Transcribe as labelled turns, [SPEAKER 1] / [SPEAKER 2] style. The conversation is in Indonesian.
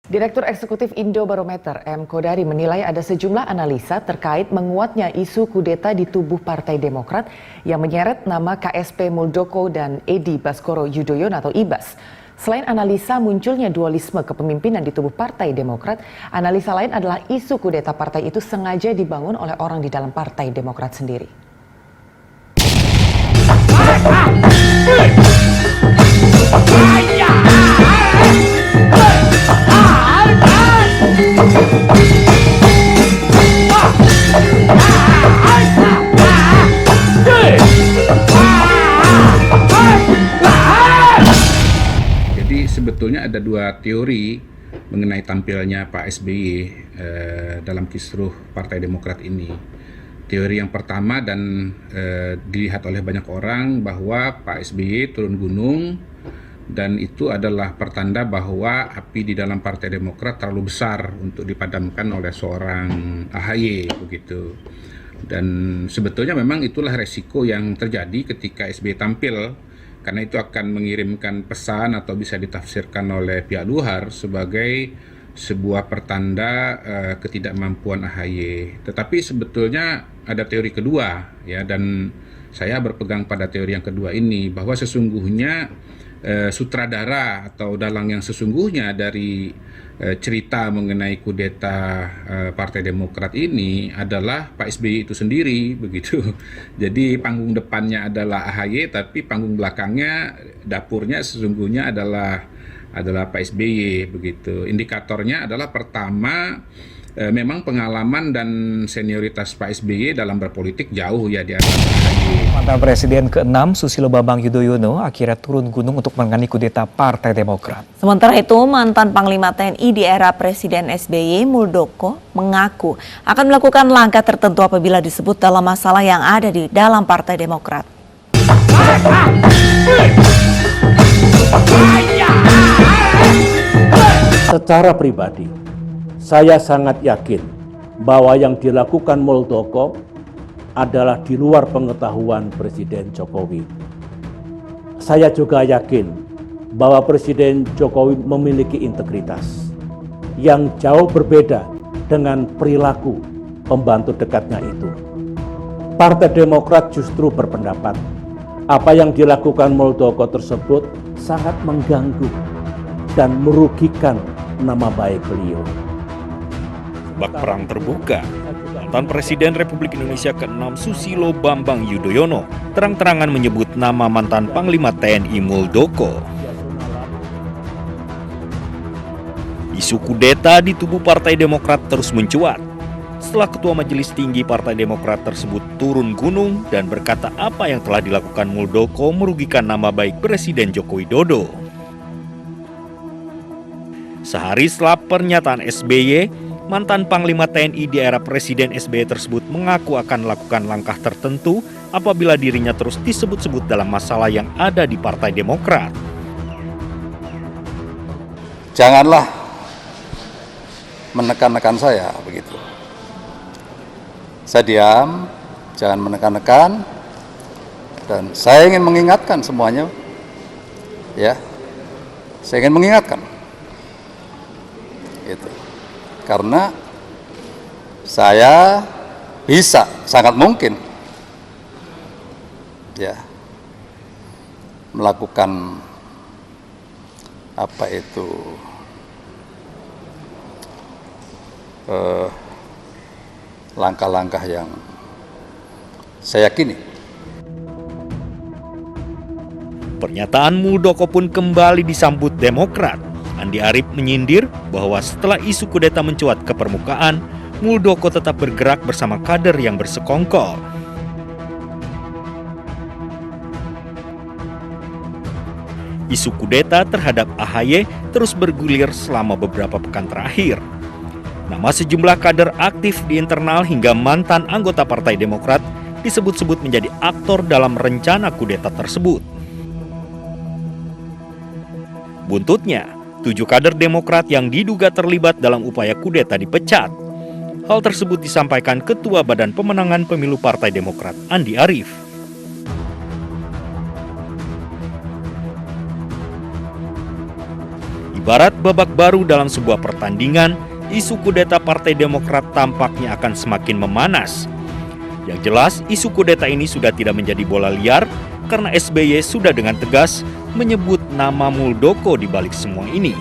[SPEAKER 1] Direktur Eksekutif Indobarometer M. Kodari menilai ada sejumlah analisa terkait menguatnya isu kudeta di tubuh Partai Demokrat yang menyeret nama KSP Muldoko dan Edi Baskoro Yudhoyono atau Ibas. Selain analisa munculnya dualisme kepemimpinan di tubuh Partai Demokrat, analisa lain adalah isu kudeta partai itu sengaja dibangun oleh orang di dalam Partai Demokrat sendiri.
[SPEAKER 2] Jadi sebetulnya ada dua teori mengenai tampilnya Pak SBY dalam kisruh Partai Demokrat ini. Teori yang pertama dan dilihat oleh banyak orang bahwa Pak SBY turun gunung dan itu adalah pertanda bahwa api di dalam Partai Demokrat terlalu besar untuk dipadamkan oleh seorang AHY begitu. Dan sebetulnya memang itulah resiko yang terjadi ketika SBY tampil, karena itu akan mengirimkan pesan atau bisa ditafsirkan oleh pihak luar sebagai sebuah pertanda ketidakmampuan AHY. Tetapi sebetulnya ada teori kedua ya, dan saya berpegang pada teori yang kedua ini, bahwa sesungguhnya sutradara atau dalang yang sesungguhnya dari cerita mengenai kudeta Partai Demokrat ini adalah Pak SBY itu sendiri begitu. Jadi panggung depannya adalah AHY, tapi panggung belakangnya, dapurnya sesungguhnya adalah Pak SBY begitu. Indikatornya adalah pertama, memang pengalaman dan senioritas Pak SBY dalam berpolitik jauh ya di atas AHY.
[SPEAKER 3] Mantan Presiden ke-6 Susilo Bambang Yudhoyono akhirnya turun gunung untuk menangani kudeta Partai Demokrat.
[SPEAKER 4] Sementara itu, mantan Panglima TNI di era Presiden SBY, Muldoko, mengaku akan melakukan langkah tertentu apabila disebut dalam masalah yang ada di dalam Partai Demokrat.
[SPEAKER 5] Secara pribadi, saya sangat yakin bahwa yang dilakukan Muldoko adalah di luar pengetahuan Presiden Jokowi. Saya juga yakin bahwa Presiden Jokowi memiliki integritas yang jauh berbeda dengan perilaku pembantu dekatnya itu. Partai Demokrat justru berpendapat apa yang dilakukan Muldoko tersebut sangat mengganggu dan merugikan nama baik beliau.
[SPEAKER 6] Bak perang terbuka, mantan Presiden Republik Indonesia ke-6 Susilo Bambang Yudhoyono terang-terangan menyebut nama mantan Panglima TNI Muldoko. Isu kudeta di tubuh Partai Demokrat terus mencuat setelah Ketua Majelis Tinggi Partai Demokrat tersebut turun gunung dan berkata apa yang telah dilakukan Muldoko merugikan nama baik Presiden Joko Widodo. Sehari setelah pernyataan SBY, mantan Panglima TNI di era Presiden SBY tersebut mengaku akan melakukan langkah tertentu apabila dirinya terus disebut-sebut dalam masalah yang ada di Partai Demokrat.
[SPEAKER 7] Janganlah menekan-nekan saya begitu. Saya diam, jangan menekan-nekan, dan saya ingin mengingatkan semuanya, ya, saya ingin mengingatkan, gitu. Karena saya bisa, sangat mungkin, ya, melakukan apa itu langkah-langkah yang saya yakini.
[SPEAKER 6] Pernyataan Muldoko pun kembali disambut Demokrat. Andi Arief menyindir bahwa setelah isu kudeta mencuat ke permukaan, Muldoko tetap bergerak bersama kader yang bersekongkol. Isu kudeta terhadap AHY terus bergulir selama beberapa pekan terakhir. Nama sejumlah kader aktif di internal hingga mantan anggota Partai Demokrat disebut-sebut menjadi aktor dalam rencana kudeta tersebut. Buntutnya, 7 kader Demokrat yang diduga terlibat dalam upaya kudeta dipecat. Hal tersebut disampaikan Ketua Badan Pemenangan Pemilu Partai Demokrat, Andi Arief. Ibarat babak baru dalam sebuah pertandingan, isu kudeta Partai Demokrat tampaknya akan semakin memanas. Yang jelas, isu kudeta ini sudah tidak menjadi bola liar karena SBY sudah dengan tegas menyebut nama Muldoko di balik semua ini.